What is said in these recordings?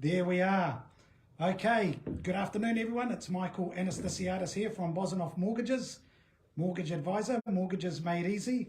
There we are. Okay, good afternoon everyone. It's Michael Anastasiadis here from Bosanoff Mortgages, Mortgage Advisor, Mortgages Made Easy.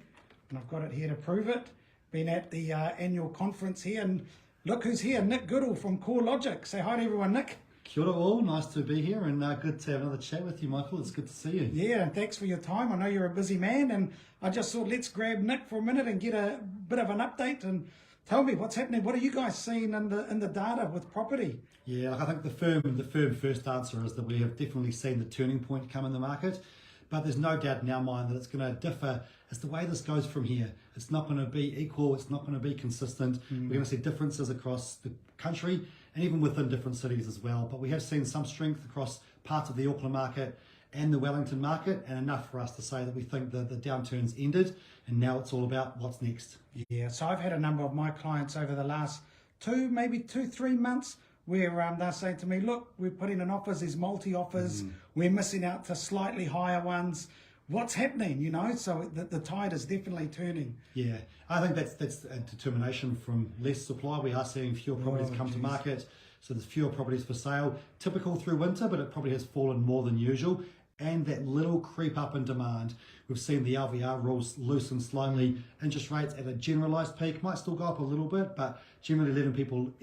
And I've got it here to prove it. Been at the annual conference here, and look who's here, Nick Goodall from CoreLogic. Say hi to everyone, Nick. Kia ora all, nice to be here and good to have another chat with you, Michael. It's good to see you. Yeah, and thanks for your time. I know you're a busy man, and I just thought let's grab Nick for a minute and get a bit of an update and tell me what's happening. What are you guys seeing in the data with property? Yeah, I think the firm first answer is that we have definitely seen the turning point come in the market, but there's no doubt in our mind that it's going to differ as the way this goes from here. It's not going to be equal, it's not going to be consistent. We're going to see differences across the country and even within different cities as well. But we have seen some strength across parts of the Auckland market and the Wellington market, and enough for us to say that we think that the downturn's ended and now it's all about what's next. Yeah, so I've had a number of my clients over the last 3 months where they're saying to me, look, we're putting in offers, there's multi-offers, we're missing out to slightly higher ones. What's happening, you know? So the tide is definitely turning. Yeah, I think that's a determination from less supply. We are seeing fewer properties come to market, so there's fewer properties for sale. Typical through winter, but it probably has fallen more than usual. And that little creep up in demand. We've seen the LVR rules loosen slightly. Interest rates at a generalised peak might still go up a little bit, but generally letting people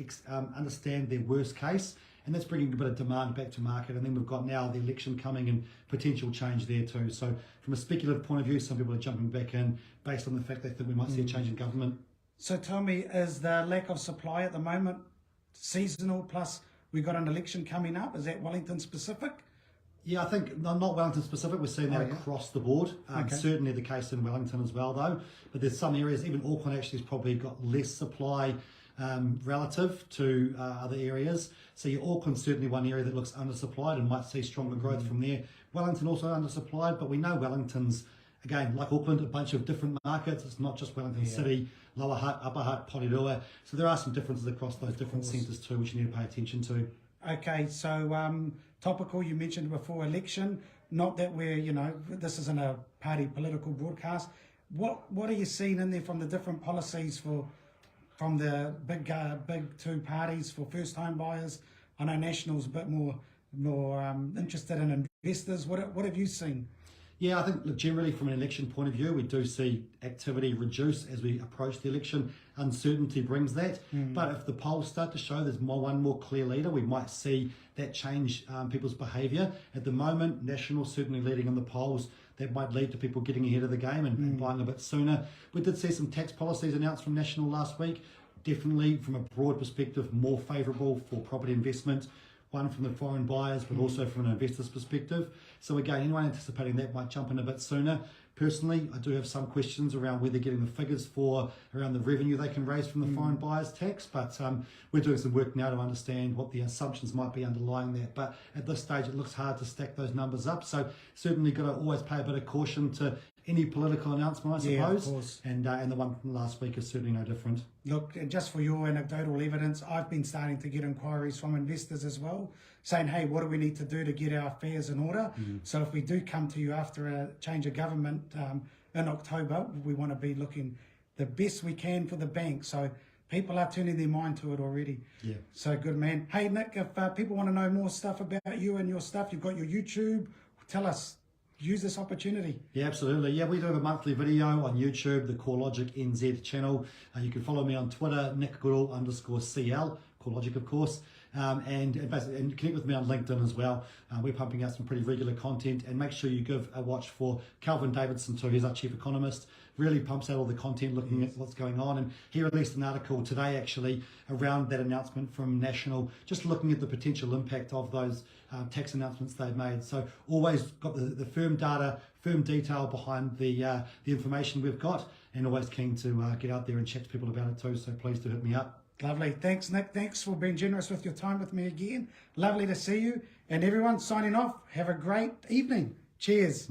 understand their worst case. And that's bringing a bit of demand back to market. And then we've got now the election coming and potential change there too. So from a speculative point of view, some people are jumping back in based on the fact they think we might see a change in government. So tell me, is the lack of supply at the moment seasonal, plus we've got an election coming up? Is that Wellington specific? Yeah, I think not Wellington specific. We're seeing that across the board. Certainly the case in Wellington as well, though. But there's some areas, even Auckland actually has probably got less supply relative to other areas. So your Auckland's certainly one area that looks undersupplied and might see stronger growth from there. Wellington also undersupplied, but we know Wellington's, again, like Auckland, a bunch of different markets. It's not just Wellington City, Lower Hutt, Upper Hutt, Porirua. So there are some differences across those different centres too, which you need to pay attention to. Okay, so topical, you mentioned before election, not that we're, you know, this isn't a party political broadcast. What are you seeing in there from the different policies from the big two parties for first home buyers? I know National's a bit more interested in investors. What have you seen? Yeah, I think look, generally from an election point of view, we do see activity reduce as we approach the election. Uncertainty brings that. But if the polls start to show there's one more clear leader, we might see that change people's behaviour. At the moment, National certainly leading in the polls. That might lead to people getting ahead of the game and buying a bit sooner. We did see some tax policies announced from National last week. Definitely, from a broad perspective, more favourable for property investment. One from the foreign buyers, but also from an investor's perspective. So again, anyone anticipating that might jump in a bit sooner. Personally, I do have some questions around where they're getting the figures for, around the revenue they can raise from the foreign buyers tax, but we're doing some work now to understand what the assumptions might be underlying that. But at this stage, it looks hard to stack those numbers up. So certainly got to always pay a bit of caution to any political announcement, I suppose. Yeah, of course. And the one from last week is certainly no different. Look, just for your anecdotal evidence, I've been starting to get inquiries from investors as well, saying, hey, what do we need to do to get our affairs in order? So if we do come to you after a change of government in October, we want to be looking the best we can for the bank. So people are turning their mind to it already. Yeah. So good, man. Hey, Nick, if people want to know more stuff about you and your stuff, you've got your YouTube. Tell us. Use this opportunity. Yeah, absolutely. Yeah, we do have a monthly video on YouTube, the CoreLogic NZ channel. You can follow me on Twitter, Nick Goodall _CL, CoreLogic of course, and connect with me on LinkedIn as well. We're pumping out some pretty regular content, and make sure you give a watch for Calvin Davidson too. He's our chief economist. Really pumps out all the content looking at what's going on, and he released an article today actually around that announcement from National, just looking at the potential impact of those tax announcements they've made. So always got the firm data, firm detail behind the information we've got, and always keen to get out there and chat to people about it too. So please do hit me up. Lovely. Thanks, Nick. Thanks for being generous with your time with me again. Lovely to see you. And everyone signing off, have a great evening. Cheers.